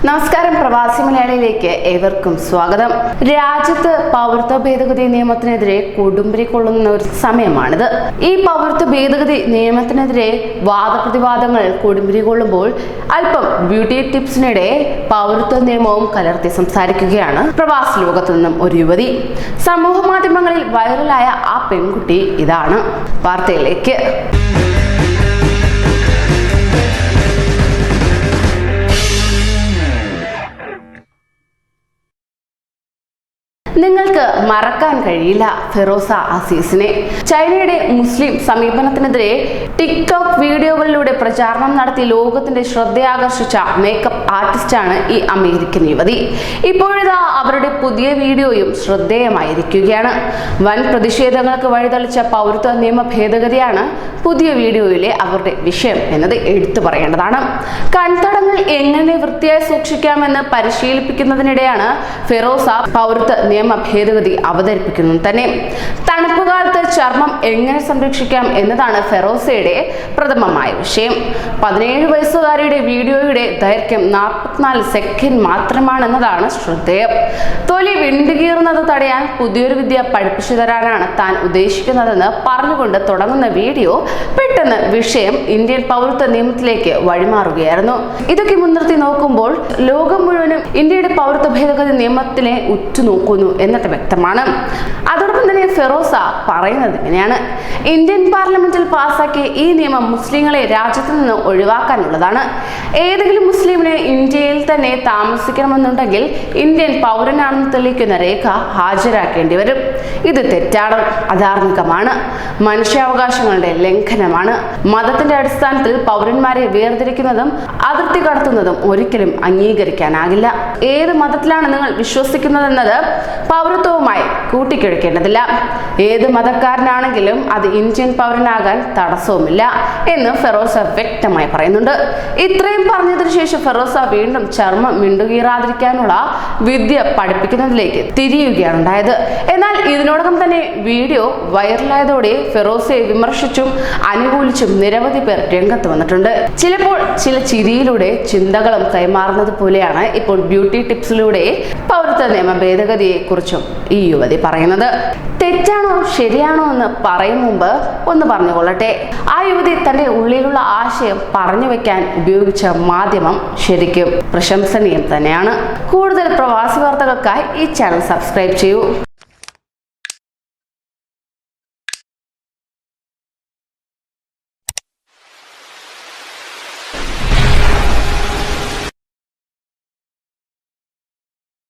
നമസ്കാരം, പ്രവാസി മലയാളിയിലേക്ക് ഏവർക്കും സ്വാഗതം. രാജ്യത്ത് പൗരത്വ ഭേദഗതി നിയമത്തിനെതിരെ കൊടുമ്പിരി കൊള്ളുന്ന ഒരു സമയമാണിത്. ഈ പൗരത്വ ഭേദഗതി നിയമത്തിനെതിരെ വാദപ്രതിവാദങ്ങൾ കൊടുമ്പിരി കൊള്ളുമ്പോൾ അല്പം ബ്യൂട്ടി ടിപ്സിനിടെ പൗരത്വ നിയമവും കലർത്തി സംസാരിക്കുകയാണ് പ്രവാസി ലോകത്തു നിന്നും ഒരു യുവതി. സമൂഹ മാധ്യമങ്ങളിൽ വൈറലായ ആ പെൺകുട്ടി ഇതാണ്. വാർത്തയിലേക്ക്. നിങ്ങൾക്ക് മറക്കാൻ കഴിയില്ല ഫിറോസ അസീസിനെ. ചൈനയുടെ മുസ്ലിം സമീപനത്തിനെതിരെ ടിക്ടോക്ക് വീഡിയോകളിലൂടെ പ്രചാരണം നടത്തി ലോകത്തിന്റെ ശ്രദ്ധയാകർഷിച്ച മേക്കപ്പ് ആർട്ടിസ്റ്റാണ് ഈ അമേരിക്കൻ യുവതി. ഇപ്പോഴിതാ അവരുടെ പുതിയ വീഡിയോയും ശ്രദ്ധേയമായിരിക്കുകയാണ്. വൻ പ്രതിഷേധങ്ങൾക്ക് വഴിതെളിച്ച പൗരത്വ നിയമ ഭേദഗതിയാണ് പുതിയ വീഡിയോയിലെ അവരുടെ വിഷയം എന്നത് എടുത്തു പറയേണ്ടതാണ്. കൺതടങ്ങൾ എങ്ങനെ വൃത്തിയായി സൂക്ഷിക്കാമെന്ന് പരിശീലിപ്പിക്കുന്നതിനിടെയാണ് ഫിറോസ പൗരത്വ നിയമ ഭേദഗതി അവതരിപ്പിക്കുന്നത് തന്നെ. തണുപ്പ് കാലത്ത് ചർമ്മം എങ്ങനെ സംരക്ഷിക്കാം എന്നതാണ് ഫിറോസയുടെ പ്രഥമമായ വിഷയം. 17 വയസ്സുകാരിയുടെ വീഡിയോയുടെ ദൈർഘ്യം 44 സെക്കൻഡ് മാത്രമാണെന്നതാണ് ശ്രദ്ധേയം. തൊലി വിണ്ടുകീറുന്നത് തടയാൻ പുതിയൊരു വിദ്യ പഠിപ്പിച്ചു തരാനാണ് താൻ ഉദ്ദേശിക്കുന്നതെന്ന് പറഞ്ഞുകൊണ്ട് തുടങ്ങുന്ന വീഡിയോ പെട്ടെന്ന് വിഷയം ഇന്ത്യൻ പൗരത്വ നിയമത്തിലേക്ക് വഴിമാറുകയായിരുന്നു. ഇതൊക്കെ മുൻനിർത്തി നോക്കുമ്പോൾ ലോകം മുഴുവനും ഇന്ത്യയുടെ പൗരത്വ ഭേദഗതി നിയമത്തിനെ ഉറ്റുനോക്കുന്നു എന്നിട്ട് വ്യക്തമാണ്. അതോടൊപ്പം തന്നെ ഫിറോസ പറയുന്നത് ഇങ്ങനെയാണ്: ഇന്ത്യൻ പാർലമെന്റിൽ പാസാക്കിയ ഈ നിയമം മുസ്ലിങ്ങളെ രാജ്യത്ത് നിന്ന് ഒഴിവാക്കാനുള്ളതാണ്. ഏതെങ്കിലും മുസ്ലിമിന് ഇന്ത്യയിൽ തന്നെ താമസിക്കണമെന്നുണ്ടെങ്കിൽ ഇന്ത്യൻ പൗരനാണെന്ന് തെളിയിക്കുന്ന രേഖ ഹാജരാക്കേണ്ടി വരും. ഇത് തെറ്റാണ്, അധാർമികമാണ്, മനുഷ്യാവകാശങ്ങളുടെ ലംഘനമാണ്. മതത്തിന്റെ അടിസ്ഥാനത്തിൽ പൗരന്മാരെ വേർതിരിക്കുന്നതും അതിർത്തി കടത്തുന്നതും ഒരിക്കലും അംഗീകരിക്കാനാകില്ല. ഏത് മതത്തിലാണ് നിങ്ങൾ വിശ്വസിക്കുന്നതെന്നത് പൗരത്വവുമായി കൂട്ടിക്കിഴക്കേണ്ടതില്ല. ഏത് മതക്കാരനാണെങ്കിലും അത് ഇന്ത്യൻ പൗരനാകാൻ തടസ്സവുമില്ല എന്ന് ഫിറോസ വ്യക്തമായി പറയുന്നുണ്ട്. ഇത്രയും പറഞ്ഞതിനു ശേഷം ഫിറോസ വീണ്ടും ചർമ്മം മിണ്ടുകീറാതിരിക്കാനുള്ള വിദ്യ പഠിപ്പിക്കുന്നതിലേക്ക് തിരിയുകയാണ് ഉണ്ടായത്. എന്നാൽ ഇതിനോടകം തന്നെ വീഡിയോ വൈറലായതോടെ ഫിറോസയെ വിമർശിച്ചും അനുകൂലിച്ചും നിരവധി പേർ രംഗത്ത് വന്നിട്ടുണ്ട്. ചിലപ്പോൾ ചില ചിരിയിലൂടെ ചിന്തകളും കൈമാറുന്നത് പോലെയാണ് ഇപ്പോൾ ബ്യൂട്ടി ടിപ്സിലൂടെ പൗരത്വ നിയമ ഭേദഗതിയെ കുറിച്ചും ഈ യുവതി പറയുന്നത്. തെറ്റാണോ ശരിയാണോ എന്ന് പറയും മുമ്പ് ഒന്ന് പറഞ്ഞുകൊള്ളട്ടെ, ആ യുവതി തന്റെ ഉള്ളിലുള്ള ആശയം പറഞ്ഞു വെക്കാൻ ഉപയോഗിച്ച മാധ്യമം ശരിക്കും പ്രശംസനീയം തന്നെയാണ്. കൂടുതൽ പ്രവാസി വാർത്തകൾക്കായി ഈ ചാനൽ സബ്സ്ക്രൈബ് ചെയ്യൂ.